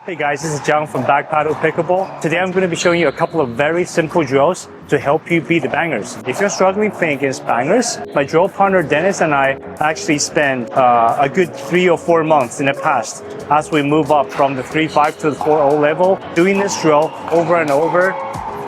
Hey guys, this is John from Backpaddle Pickleball. Today I'm going to be showing you a couple of very simple drills to help you beat the bangers. If you're struggling playing against bangers, my drill partner Dennis and I actually spent a good 3 or 4 months in the past as we move up from the 3.5 to the 4.0 level, doing this drill over and over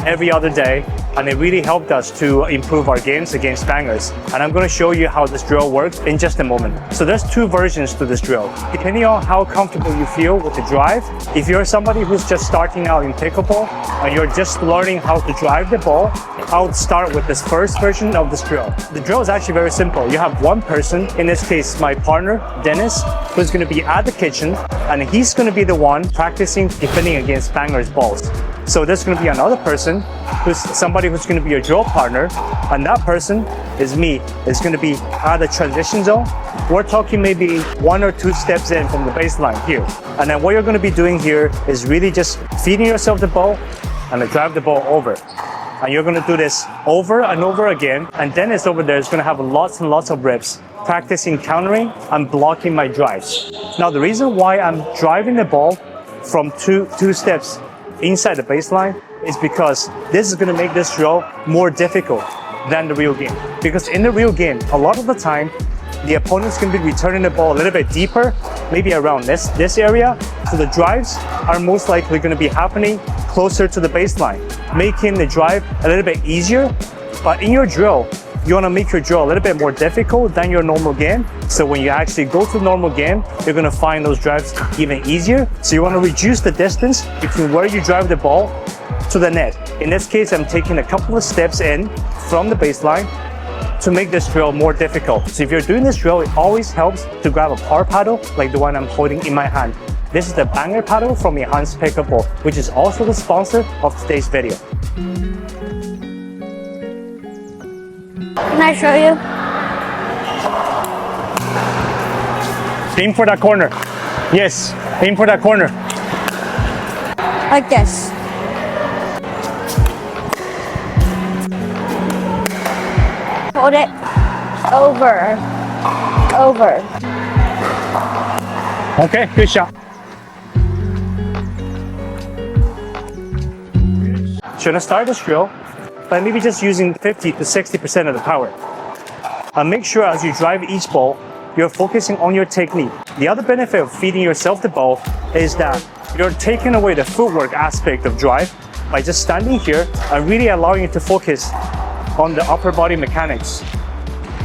every other day, and it really helped us to improve our games against bangers. And I'm going to show you how this drill works in just a moment. So there's 2 versions to this drill. Depending on how comfortable you feel with the drive, if you're somebody who's just starting out in pickleball and you're just learning how to drive the ball, I would start with this first version of this drill. The drill is actually very simple. You have one person, in this case my partner Dennis, who's going to be at the kitchen, and he's going to be the one practicing defending against bangers balls. So there's going to be another person who's somebody who's going to be your drill partner, and that person is me. It's going to be at the transition zone. We're talking maybe 1 or 2 steps in from the baseline here. And then what you're going to be doing here is really just feeding yourself the ball and then drive the ball over. And you're going to do this over and over again. And Dennis over there is going to have lots and lots of reps practicing countering and blocking my drives. Now the reason why I'm driving the ball from two steps inside the baseline is because this is going to make this drill more difficult than the real game. Because in the real game, a lot of the time, the opponent's going to be returning the ball a little bit deeper, maybe around this area. So the drives are most likely going to be happening closer to the baseline, making the drive a little bit easier. But in your drill, you want to make your drill a little bit more difficult than your normal game. So when you actually go to the normal game, you're going to find those drives even easier. So you want to reduce the distance between where you drive the ball to the net. In this case, I'm taking a couple of steps in from the baseline to make this drill more difficult. So if you're doing this drill, it always helps to grab a power paddle like the one I'm holding in my hand. This is the banger paddle from ZAMST Pickleball, which is also the sponsor of today's video. Can I show you? Aim for that corner. Yes, aim for that corner. Like this. Hold it over. Okay, good shot. Should I start this drill by maybe just using 50 to 60% of the power? And make sure as you drive each ball, you're focusing on your technique. The other benefit of feeding yourself the ball is that you're taking away the footwork aspect of drive by just standing here and really allowing you to focus on the upper body mechanics.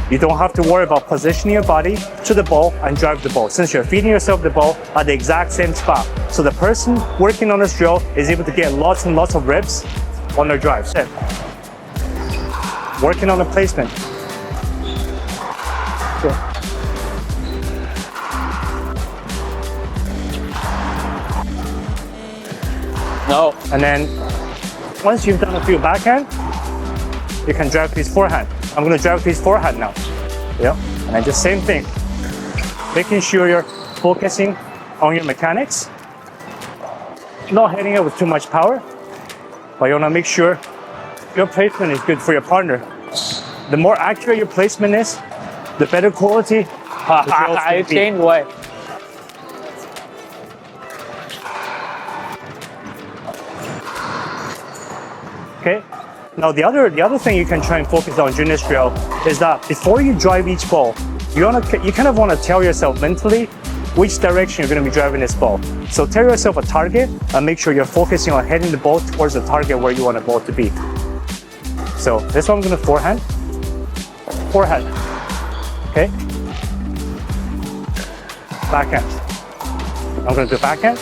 You don't have to worry about positioning your body to the ball and drive the ball, since you're feeding yourself the ball at the exact same spot. So the person working on this drill is able to get lots and lots of reps on their drives. Working on the placement. Okay. No. And then once you've done a few backhand, you can drive to his forehand. I'm going to drive to his forehand now. Yeah. And then just same thing. Making sure you're focusing on your mechanics. Not hitting it with too much power, but you want to make sure your placement is good for your partner. The more accurate your placement is, the better quality the drill's going to be. Changed way. Okay. Now the other thing you can try and focus on during this drill is that before you drive each ball, you kind of want to tell yourself mentally which direction you're going to be driving this ball. So tell yourself a target and make sure you're focusing on heading the ball towards the target where you want the ball to be. So this one I'm going to forehand. Okay. Backhand. I'm going to do backhand.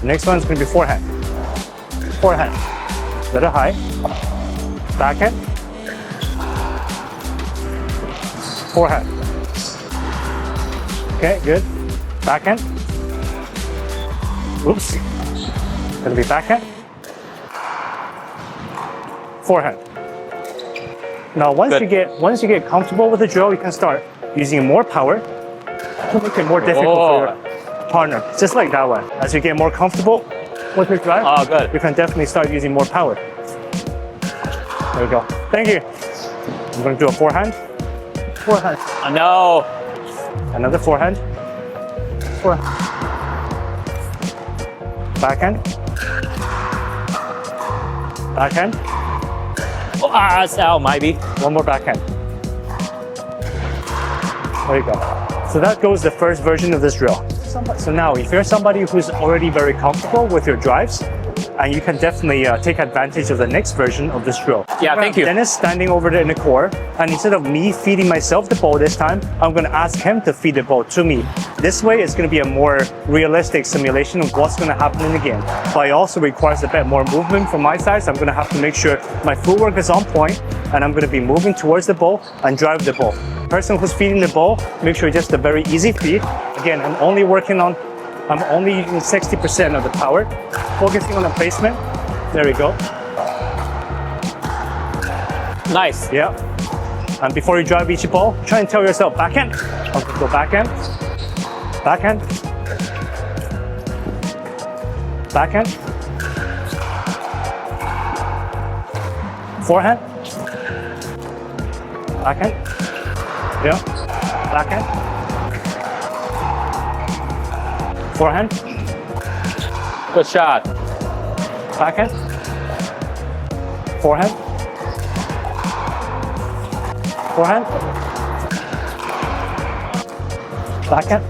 The next one is going to be forehand. Little high. Backhand. Forehand. Okay, good. Backhand. Oops. Gonna be backhand. Forehand. Now once you get comfortable with the drill, you can start using more power to make it more difficult for your partner. Just like that one. As you get more comfortable with your drive, good. you can definitely start using more power. There we go. Thank you. I'm going to do a forehand. No. Another forehand. Backhand. Backhand. Oh, it's out, maybe. One more backhand. There you go. So that goes the first version of this drill. So now, if you're somebody who's already very comfortable with your drives, and you can definitely take advantage of the next version of this drill. Yeah, thank you. Dennis standing over there in the core, and instead of me feeding myself the ball this time, I'm going to ask him to feed the ball to me. This way, it's going to be a more realistic simulation of what's going to happen in the game. But it also requires a bit more movement from my side, so I'm going to have to make sure my footwork is on point, and I'm going to be moving towards the ball and drive the ball. Person who's feeding the ball, make sure it's just a very easy feed. Again, I'm only using 60% of the power, focusing on the placement. There we go. Nice. Yeah. And before you drive each ball, try and tell yourself backhand. Okay, go backhand. Backhand. Backhand. Forehand. Backhand. Yeah. Backhand. Forehand. Good shot. Backhand. Forehand. Forehand. Backhand.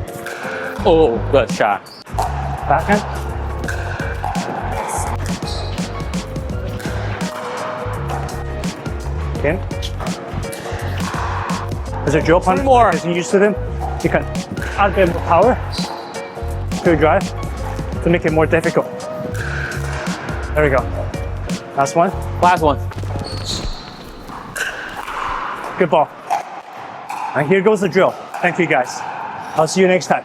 Oh, good shot. Backhand. Again. As a drill punch, more. as you're used to them, you can add a bit more power to your drive to make it more difficult. There we go. Last one. Last one. Good ball. And here goes the drill. Thank you guys. I'll see you next time.